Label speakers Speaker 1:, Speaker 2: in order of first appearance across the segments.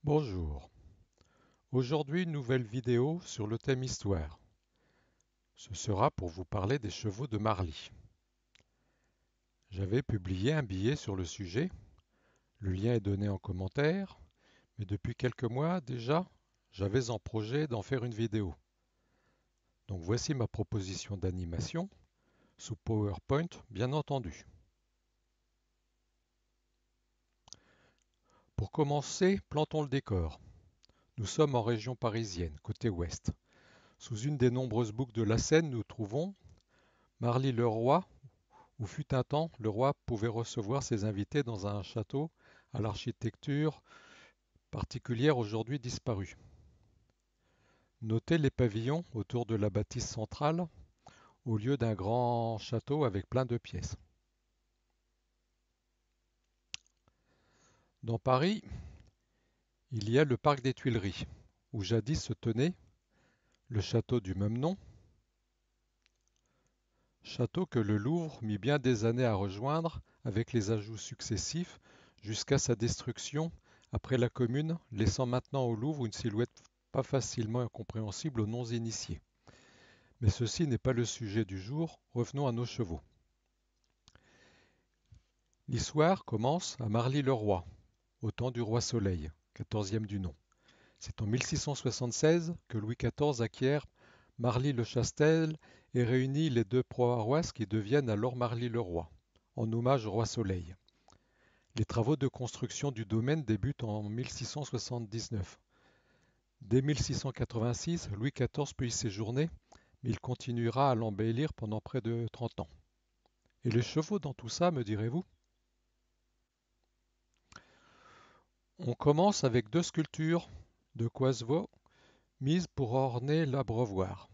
Speaker 1: Bonjour. Aujourd'hui, une nouvelle vidéo sur le thème histoire. Ce sera pour vous parler des chevaux de Marly. J'avais publié un billet sur le sujet, le lien est donné en commentaire, mais depuis quelques mois déjà, j'avais en projet d'en faire une vidéo. Donc voici ma proposition d'animation, sous PowerPoint bien entendu. Pour commencer, plantons le décor. Nous sommes en région parisienne, côté ouest. Sous une des nombreuses boucles de la Seine, nous trouvons Marly-le-Roi, où fut un temps, le roi pouvait recevoir ses invités dans un château à l'architecture particulière aujourd'hui disparue. Notez les pavillons autour de la bâtisse centrale, au lieu d'un grand château avec plein de pièces. Dans Paris, il y a le parc des Tuileries, où jadis se tenait le château du même nom, château que le Louvre mit bien des années à rejoindre avec les ajouts successifs jusqu'à sa destruction après la Commune, laissant maintenant au Louvre une silhouette pas facilement compréhensible aux non-initiés. Mais ceci n'est pas le sujet du jour, revenons à nos chevaux. L'histoire commence à Marly-le-Roi, au temps du roi Soleil, 14e du nom. C'est en 1676 que Louis XIV acquiert Marly-le-Chastel et réunit les deux paroisses qui deviennent alors Marly-le-Roi, en hommage au roi Soleil. Les travaux de construction du domaine débutent en 1679. Dès 1686, Louis XIV peut y séjourner, mais il continuera à l'embellir pendant près de 30 ans. Et les chevaux dans tout ça, me direz-vous? On commence avec deux sculptures de Coisevaux mises pour orner l'abreuvoir.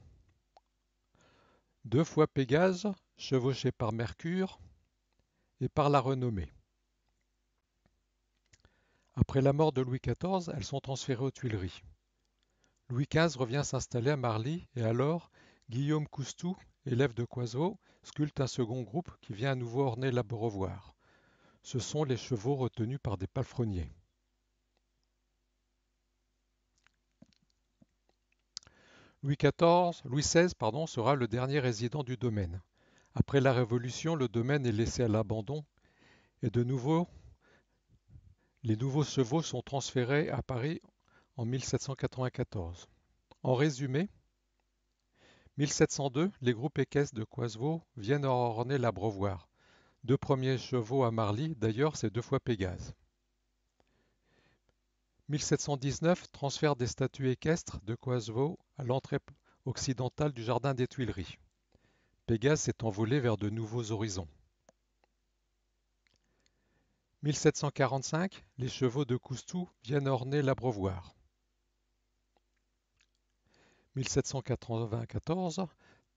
Speaker 1: Deux fois Pégase, chevauché par Mercure et par la renommée. Après la mort de Louis XIV, elles sont transférées aux Tuileries. Louis XV revient s'installer à Marly et alors Guillaume Coustou, élève de Coisevaux, sculpte un second groupe qui vient à nouveau orner l'abreuvoir. Ce sont les chevaux retenus par des palefreniers. Louis XVI sera le dernier résident du domaine. Après la Révolution, le domaine est laissé à l'abandon et de nouveau, les nouveaux chevaux sont transférés à Paris en 1794. En résumé, 1702, les groupes équestres de Coisevaux viennent orner l'abreuvoir. Deux premiers chevaux à Marly, d'ailleurs, c'est deux fois Pégase. 1719, transfert des statues équestres de Coisevaux à l'entrée occidentale du jardin des Tuileries. Pégase s'est envolé vers de nouveaux horizons. 1745, les chevaux de Coustou viennent orner l'abreuvoir. 1794,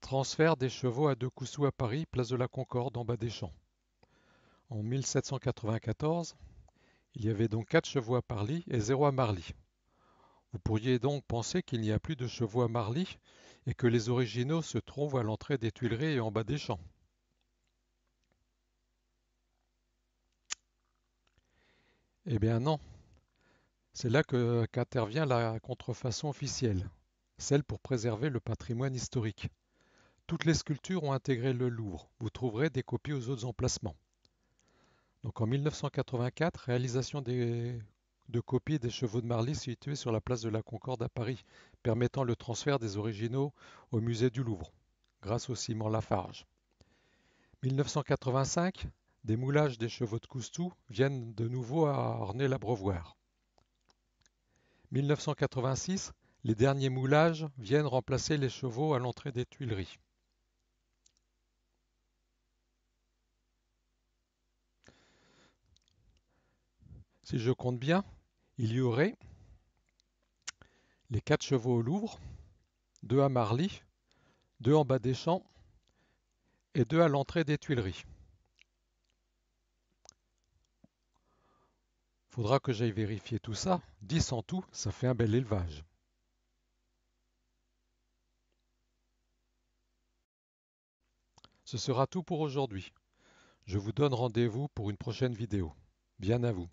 Speaker 1: transfert des chevaux à De Coustou à Paris, place de la Concorde en bas des champs. En 1794, il y avait donc 4 chevaux à Paris et 0 à Marly. Vous pourriez donc penser qu'il n'y a plus de chevaux à Marly et que les originaux se trouvent à l'entrée des Tuileries et en bas des champs. Eh bien non, c'est là qu'intervient la contrefaçon officielle, celle pour préserver le patrimoine historique. Toutes les sculptures ont intégré le Louvre, vous trouverez des copies aux autres emplacements. Donc en 1984, réalisation de copies des chevaux de Marly situés sur la place de la Concorde à Paris, permettant le transfert des originaux au musée du Louvre, grâce au ciment Lafarge. 1985, des moulages des chevaux de Coustou viennent de nouveau à orner l'abreuvoir. 1986, les derniers moulages viennent remplacer les chevaux à l'entrée des Tuileries. Si je compte bien, il y aurait les 4 chevaux au Louvre, 2 à Marly, 2 en bas des champs et 2 à l'entrée des Tuileries. Faudra que j'aille vérifier tout ça. 10 en tout, ça fait un bel élevage. Ce sera tout pour aujourd'hui. Je vous donne rendez-vous pour une prochaine vidéo. Bien à vous.